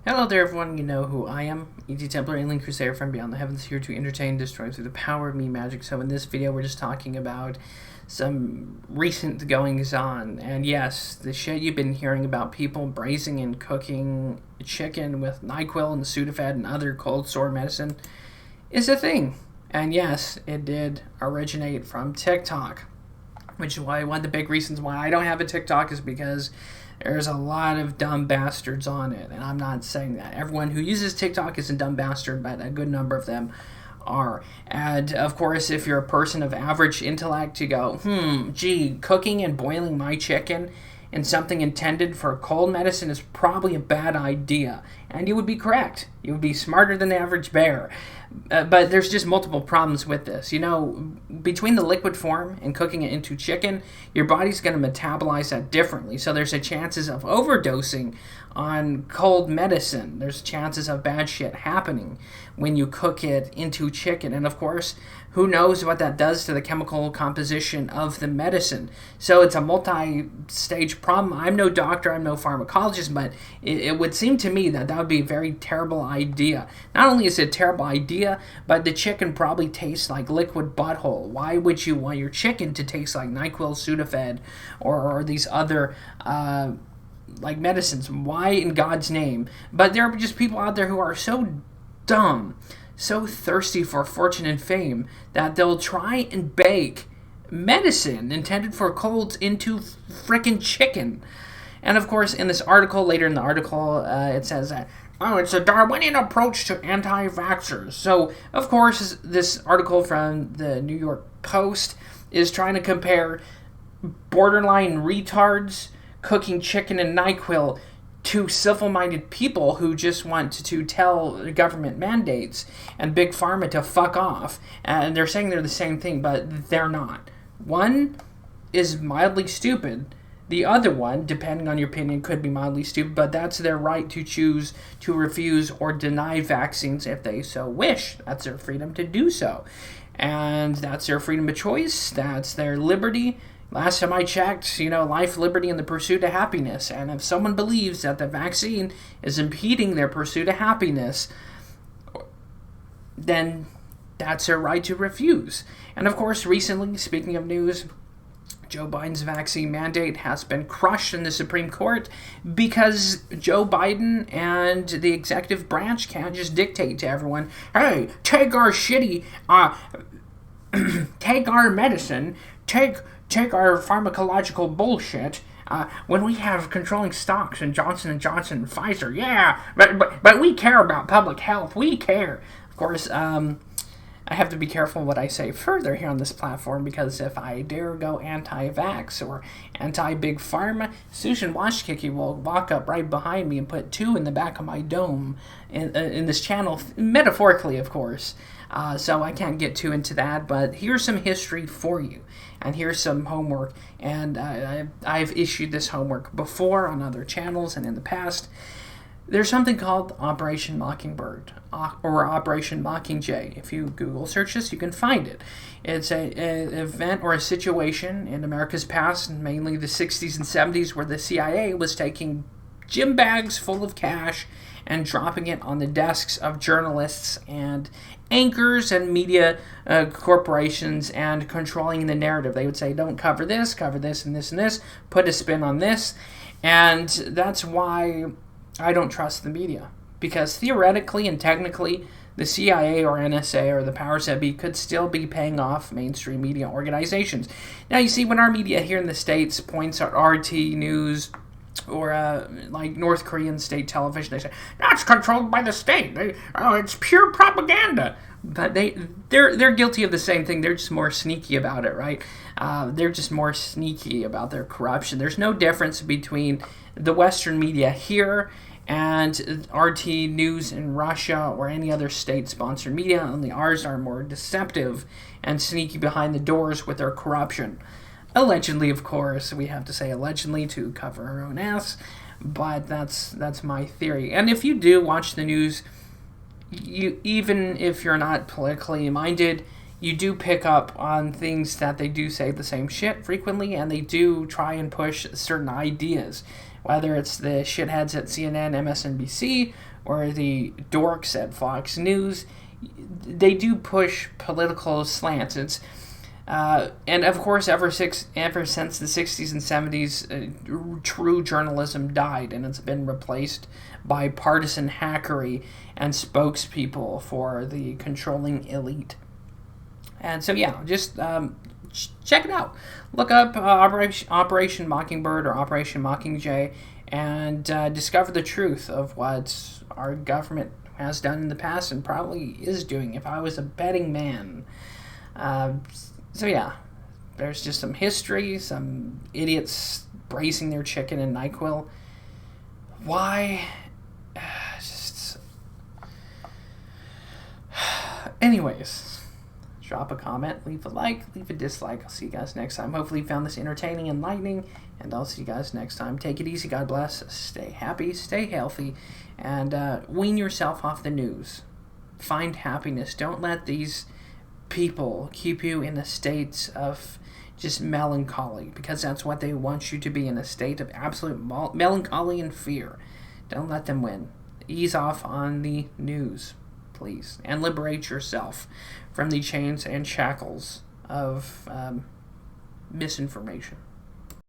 Hello there, everyone. You know who I am. E.T. Templar, alien crusader from beyond the heavens, here to entertain, destroy through the power of me magic. So in this video, we're just talking about some recent goings-on. And yes, the shit you've been hearing about people braising and cooking chicken with NyQuil and Sudafed and other cold sore medicine is a thing. And yes, it did originate from TikTok, which is why one of the big reasons why I don't have a TikTok is because there's a lot of dumb bastards on it. And I'm not saying that everyone who uses TikTok is a dumb bastard, but a good number of them are. And of course, if you're a person of average intellect, you go, gee, cooking and boiling my chicken in something intended for cold medicine is probably a bad idea. And you would be correct. You would be smarter than the average bear. But there's just multiple problems with this. You know, between the liquid form and cooking it into chicken, your body's going to metabolize that differently. So there's a chances of overdosing on cold medicine. There's chances of bad shit happening when you cook it into chicken. And of course, who knows what that does to the chemical composition of the medicine. So it's a multi-stage problem. I'm no doctor, I'm no pharmacologist, but it would seem to me that would be a very terrible idea. Not only is it a terrible idea, but the chicken probably tastes like liquid butthole. Why would you want your chicken to taste like NyQuil, Sudafed, or these other like medicines? Why in God's name? But there are just people out there who are so dumb, so thirsty for fortune and fame, that they'll try and bake medicine intended for colds into frickin' chicken. And of course, in this article, later in the article, it says that, it's a Darwinian approach to anti-vaxxers. So, of course, this article from the New York Post is trying to compare borderline retards cooking chicken and NyQuil to civil-minded people who just want to tell government mandates and big pharma to fuck off. And they're saying they're the same thing, but they're not. One is mildly stupid. The other one, depending on your opinion, could be mildly stupid, but that's their right to choose to refuse or deny vaccines if they so wish. That's their freedom to do so. And that's their freedom of choice. That's their liberty. Last time I checked, life, liberty, and the pursuit of happiness. And if someone believes that the vaccine is impeding their pursuit of happiness, then that's their right to refuse. And of course, recently, speaking of news, Joe Biden's vaccine mandate has been crushed in the Supreme Court because Joe Biden and the executive branch can't just dictate to everyone, hey, take our shitty, take our medicine, take our pharmacological bullshit, when we have controlling stocks in Johnson & Johnson and Pfizer. Yeah, but we care about public health. We care. Of course, I have to be careful what I say further here on this platform, because if I dare go anti-vax or anti-big pharma, Sushin Washkiki will walk up right behind me and put two in the back of my dome in this channel, metaphorically, of course. So I can't get too into that, but here's some history for you, and here's some homework, and I've issued this homework before on other channels and in the past. There's something called Operation Mockingbird, or Operation Mockingjay. If you Google search this, you can find it. It's an event or a situation in America's past, mainly the 60s and 70s, where the CIA was taking gym bags full of cash and dropping it on the desks of journalists and anchors and media corporations, and controlling the narrative. They would say, don't cover this, and this, put a spin on this. And that's why I don't trust the media, because theoretically and technically, the CIA or NSA or the powers that be could still be paying off mainstream media organizations. Now, you see, when our media here in the States points at RT News or like North Korean state television, they say, that's controlled by the state. It's pure propaganda. But they're guilty of the same thing. They're just more sneaky about it, right? They're just more sneaky about their corruption. There's no difference between the Western media here and RT News in Russia or any other state-sponsored media. Only ours are more deceptive and sneaky behind the doors with their corruption. Allegedly, of course. We have to say allegedly to cover our own ass, but that's my theory. And if you do watch the news, even if you're not politically minded, you do pick up on things that they do say the same shit frequently, and they do try and push certain ideas. whether it's the shitheads at CNN, MSNBC, or the dorks at Fox News. They do push political slants. And of course, ever since the 60s and 70s, true journalism died, and it's been replaced by partisan hackery and spokespeople for the controlling elite. And so, yeah, just check it out. Look up Operation Mockingbird or Operation Mockingjay and discover the truth of what our government has done in the past and probably is doing, if I was a betting man. So yeah, there's just some history, some idiots bracing their chicken in NyQuil. Why? Anyways, drop a comment, leave a like, leave a dislike. I'll see you guys next time. Hopefully you found this entertaining, enlightening, and I'll see you guys next time. Take it easy, God bless, stay happy, stay healthy, and wean yourself off the news. Find happiness. Don't let these people keep you in a state of just melancholy, because that's what they want you to be, in a state of absolute melancholy and fear. Don't let them win. Ease off on the news, please, and liberate yourself from the chains and shackles of misinformation.